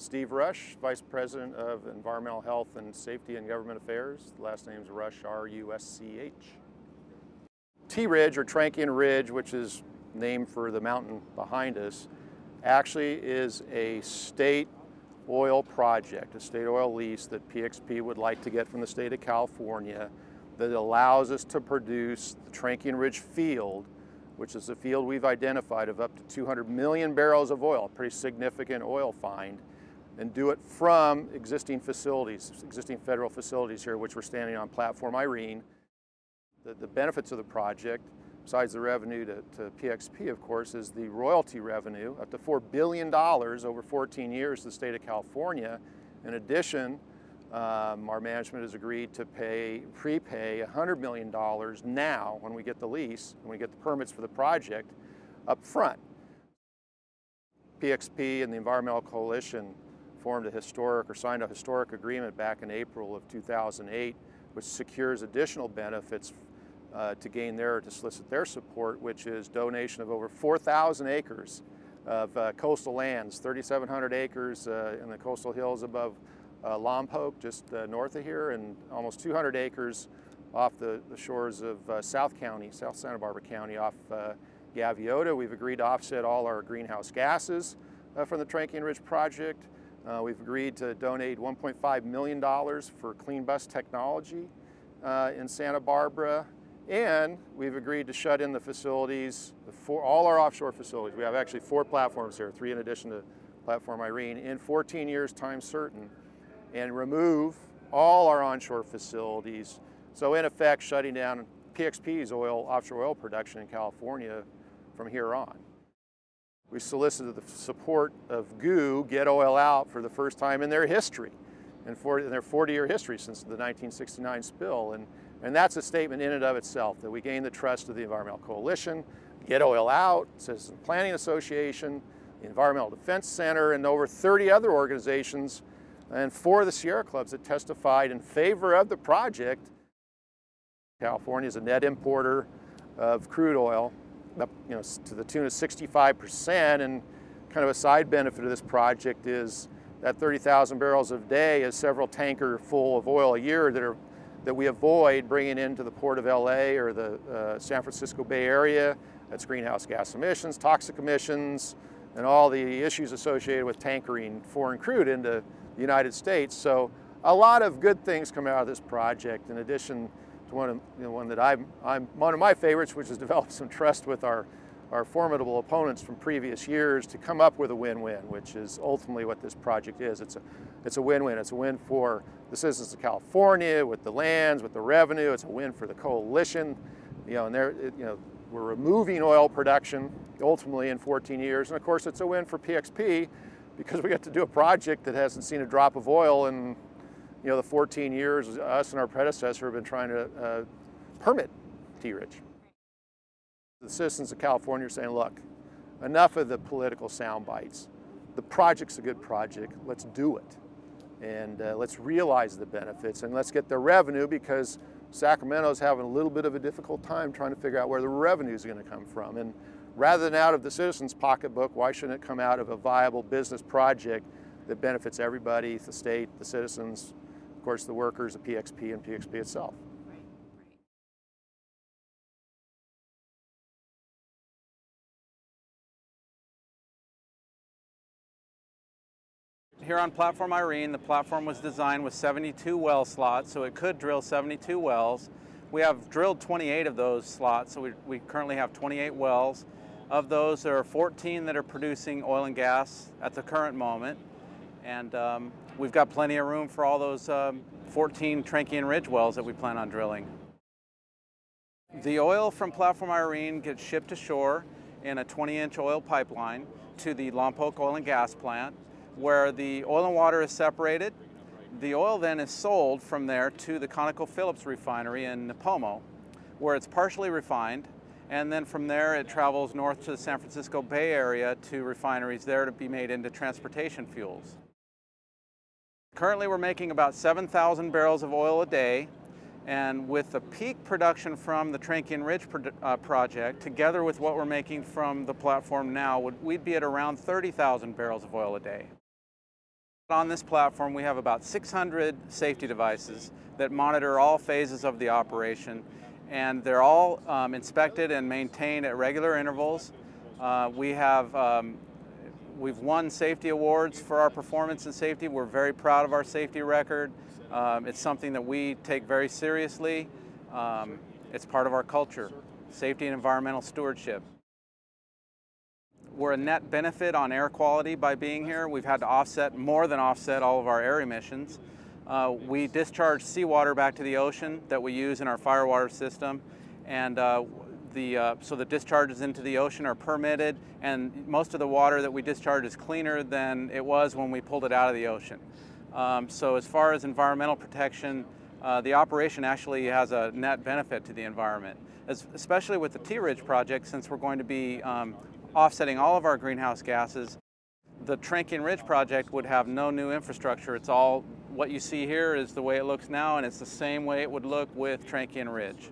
Steve Rush, Vice President of Environmental Health and Safety and Government Affairs. The last name is Rush, R-U-S-C-H. T-Ridge, or Trankian Ridge, which is named for the mountain behind us, actually is a state oil project, a state oil lease that PXP would like to get from the state of California that allows us to produce the Trankian Ridge field, which is a field we've identified of up to 200 million barrels of oil, a pretty significant oil find, and do it from existing facilities, existing federal facilities here, which we're standing on Platform Irene. The benefits of the project, besides the revenue to PXP, of course, is the royalty revenue, up to $4 billion over 14 years to the state of California. In addition, our management has agreed to prepay $100 million now when we get the lease, when we get the permits for the project, up front. PXP and the Environmental Coalition formed signed a historic agreement back in April of 2008, which secures additional benefits to solicit their support, which is donation of over 4,000 acres of coastal lands, 3,700 acres in the coastal hills above Lompoc, just north of here, and almost 200 acres off the shores of South Santa Barbara County, off Gaviota. We've agreed to offset all our greenhouse gases from the Trankian Ridge project. We've agreed to donate $1.5 million for clean bus technology in Santa Barbara. And we've agreed to shut in the facilities, all our offshore facilities. We have actually 4 platforms here, 3 in addition to Platform Irene, in 14 years time certain, and remove all our onshore facilities. So in effect, shutting down PXP's offshore oil production in California from here on. We solicited the support of GOO, Get Oil Out, for the first time in their history, in their 40-year history since the 1969 spill. And that's a statement in and of itself, that we gained the trust of the Environmental Coalition, Get Oil Out, Citizen Planning Association, the Environmental Defense Center, and over 30 other organizations, and 4 of the Sierra Clubs that testified in favor of the project. California is a net importer of crude oil, up, to the tune of 65%, and kind of a side benefit of this project is that 30,000 barrels a day is several tankers full of oil a year that we avoid bringing into the Port of LA or the San Francisco Bay Area. That's greenhouse gas emissions, toxic emissions, and all the issues associated with tankering foreign crude into the United States. So a lot of good things come out of this project, in addition to one of my favorites, which has developed some trust with our formidable opponents from previous years to come up with a win-win, which is ultimately what this project is. It's a win-win. It's a win for the citizens of California with the lands, with the revenue. It's a win for the coalition. We're removing oil production ultimately in 14 years, and of course it's a win for PXP because we get to do a project that hasn't seen a drop of oil in the 14 years us and our predecessor have been trying to permit T-Ridge. The citizens of California are saying, look, enough of the political sound bites. The project's a good project, let's do it. And let's realize the benefits, and let's get the revenue, because Sacramento's having a little bit of a difficult time trying to figure out where the revenue is going to come from. And rather than out of the citizens' pocketbook, why shouldn't it come out of a viable business project that benefits everybody, the state, the citizens, of course the workers of PXP and PXP itself. Here on Platform Irene, the platform was designed with 72 well slots, so it could drill 72 wells. We have drilled 28 of those slots, so we currently have 28 wells. Of those, there are 14 that are producing oil and gas at the current moment, and we've got plenty of room for all those 14 Trankian Ridge wells that we plan on drilling. The oil from Platform Irene gets shipped to shore in a 20-inch oil pipeline to the Lompoc oil and gas plant, where the oil and water is separated. The oil then is sold from there to the ConocoPhillips refinery in Nipomo, where it's partially refined, and then from there it travels north to the San Francisco Bay Area to refineries there to be made into transportation fuels. Currently we're making about 7,000 barrels of oil a day, and with the peak production from the Trankian Ridge project, together with what we're making from the platform now, we'd be at around 30,000 barrels of oil a day. On this platform, we have about 600 safety devices that monitor all phases of the operation, and they're all inspected and maintained at regular intervals. We've won safety awards for our performance in safety. We're very proud of our safety record. It's something that we take very seriously. It's part of our culture, safety and environmental stewardship. We're a net benefit on air quality by being here. We've had to more than offset all of our air emissions. We discharge seawater back to the ocean that we use in our firewater system, and so the discharges into the ocean are permitted, and most of the water that we discharge is cleaner than it was when we pulled it out of the ocean. So as far as environmental protection, the operation actually has a net benefit to the environment, especially with the T-Ridge project, since we're going to be offsetting all of our greenhouse gases. The Trankian Ridge project would have no new infrastructure. It's all what you see here is the way it looks now, and it's the same way it would look with Trankian Ridge.